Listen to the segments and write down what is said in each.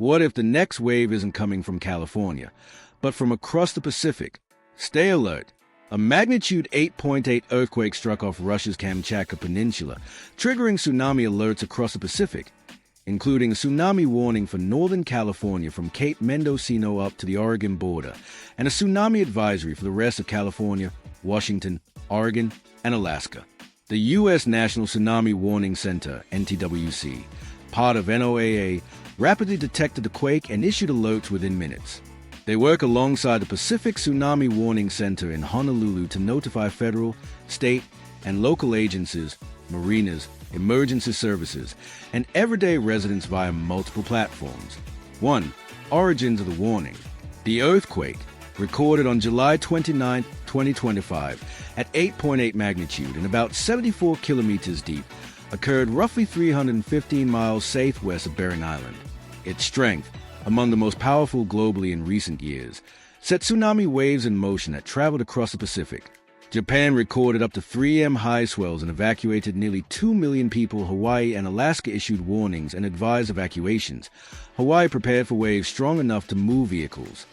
What if the next wave isn't coming from California, but from across the Pacific? Stay alert. A magnitude 8.8 earthquake struck off Russia's Kamchatka Peninsula, triggering tsunami alerts across the Pacific, including a tsunami warning for Northern California from Cape Mendocino up to the Oregon border, and a tsunami advisory for the rest of California, Washington, Oregon, and Alaska. The U.S. National Tsunami Warning Center, NTWC, part of NOAA, rapidly detected the quake and issued alerts within minutes. They work alongside the Pacific Tsunami Warning Center in Honolulu to notify federal, state, and local agencies, marinas, emergency services, and everyday residents via multiple platforms. 1. Origins of the warning. The earthquake, recorded on July 29, 2025, at 8.8 magnitude and about 74 kilometers deep, occurred roughly 315 miles southwest of Bering Island. Its strength, among the most powerful globally in recent years, set tsunami waves in motion that traveled across the Pacific. Japan recorded up to 3 high swells and evacuated nearly 2 million people. Hawaii and Alaska issued warnings and advised evacuations. Hawaii prepared for waves strong enough to move vehicles.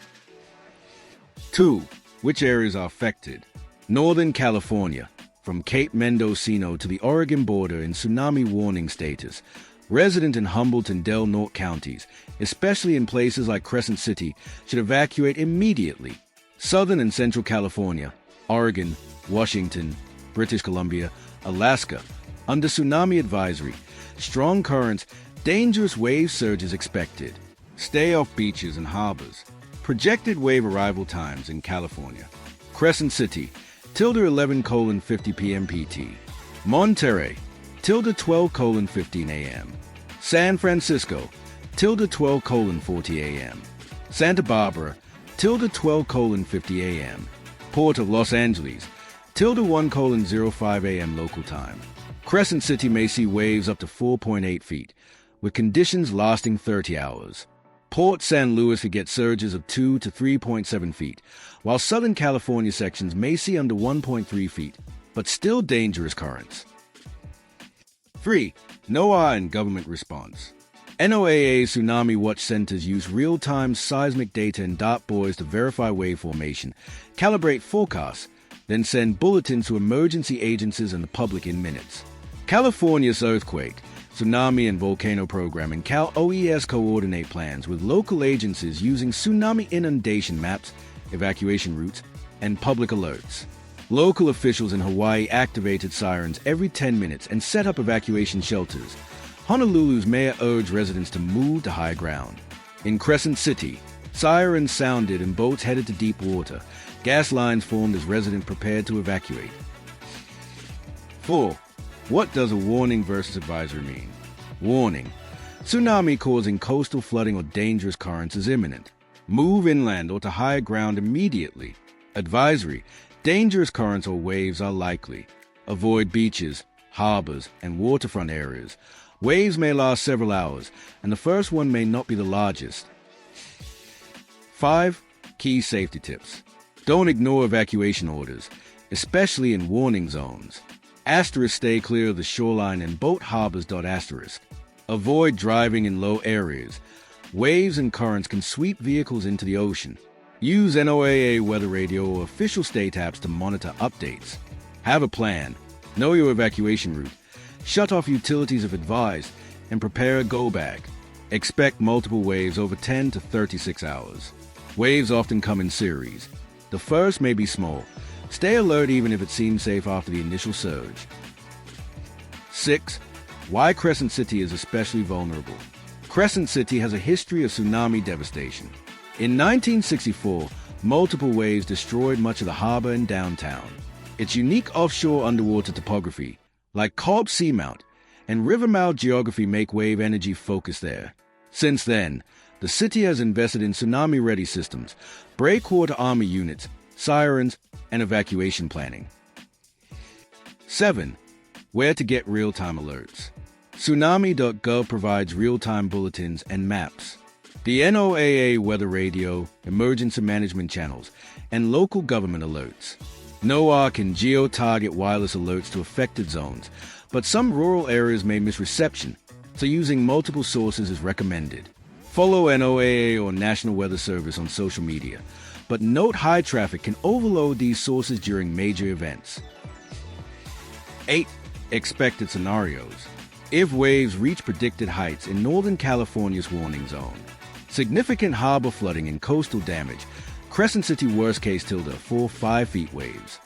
2. Which areas are affected? Northern California, from Cape Mendocino to the Oregon border in tsunami warning status. Residents in Humboldt and Del Norte counties, especially in places like Crescent City, should evacuate immediately. Southern and Central California, Oregon, Washington, British Columbia, Alaska, under tsunami advisory. Strong currents, dangerous wave surges expected. Stay off beaches and harbors. Projected wave arrival times in California. Crescent City, tilde 11:50 p.m. PT. Monterey, tilde 12:15 a.m. San Francisco, tilde 12:40 a.m. Santa Barbara, tilde 12:50 a.m. Port of Los Angeles, tilde 1:05 a.m. local time. Crescent City may see waves up to 4.8 feet, with conditions lasting 30 hours. Port San Luis could get surges of 2 to 3.7 feet, while Southern California sections may see under 1.3 feet, but still dangerous currents. 3. NOAA and government response. NOAA Tsunami Watch Centers use real-time seismic data and dartboards to verify wave formation, calibrate forecasts, then send bulletins to emergency agencies and the public in minutes. California's earthquake, tsunami and volcano program and Cal OES coordinate plans with local agencies using tsunami inundation maps, evacuation routes, and public alerts. Local officials in Hawaii activated sirens every 10 minutes and set up evacuation shelters. Honolulu's mayor urged residents to move to high ground. In Crescent City, sirens sounded and boats headed to deep water. Gas lines formed as residents prepared to evacuate. 4. What does a warning versus advisory mean? Warning. Tsunami causing coastal flooding or dangerous currents is imminent. Move inland or to higher ground immediately. Advisory. Dangerous currents or waves are likely. Avoid beaches, harbors, and waterfront areas. Waves may last several hours, and the first one may not be the largest. 5. Key safety tips. Don't ignore evacuation orders, especially in warning zones. Asterisk stay clear of the shoreline and boat harbors. Asterisk. Avoid driving in low areas. Waves and currents can sweep vehicles into the ocean. Use NOAA weather radio or official state apps to monitor updates. Have a plan. Know your evacuation route. Shut off utilities if advised, and prepare a go bag. Expect multiple waves over 10 to 36 hours. Waves often come in series. The first may be small. Stay alert even if it seems safe after the initial surge. 6. Why Crescent City is especially vulnerable. Crescent City has a history of tsunami devastation. In 1964, multiple waves destroyed much of the harbor and downtown. Its unique offshore underwater topography, like Cobb Seamount, and river mouth geography make wave energy focus there. Since then, the city has invested in tsunami-ready systems, breakwater army units, sirens, and evacuation planning. 7. Where to get real-time alerts. Tsunami.gov provides real-time bulletins and maps. The NOAA weather radio, emergency management channels, and local government alerts. NOAA can geo-target wireless alerts to affected zones, but some rural areas may miss reception, so using multiple sources is recommended. Follow NOAA or National Weather Service on social media, but note high traffic can overload these sources during major events. 8. Expected scenarios. If waves reach predicted heights in Northern California's warning zone, significant harbor flooding and coastal damage, Crescent City worst case tilde 4-5 feet waves.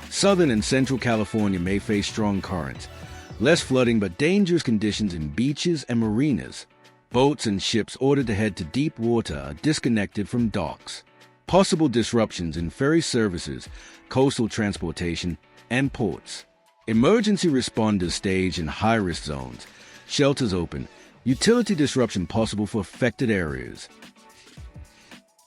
Southern and Central California may face strong currents, less flooding but dangerous conditions in beaches and marinas. Boats and ships ordered to head to deep water are disconnected from docks. Possible disruptions in ferry services, coastal transportation, and ports. Emergency responders staged in high-risk zones. Shelters open. Utility disruption possible for affected areas.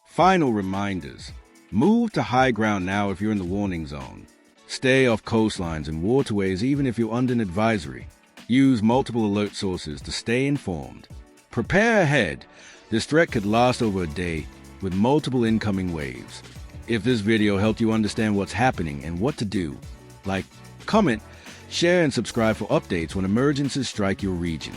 Final reminders. Move to high ground now if you're in the warning zone. Stay off coastlines and waterways even if you're under an advisory. Use multiple alert sources to stay informed. Prepare ahead. This threat could last over a day with multiple incoming waves. If this video helped you understand what's happening and what to do, like, comment, share, and subscribe for updates when emergencies strike your region.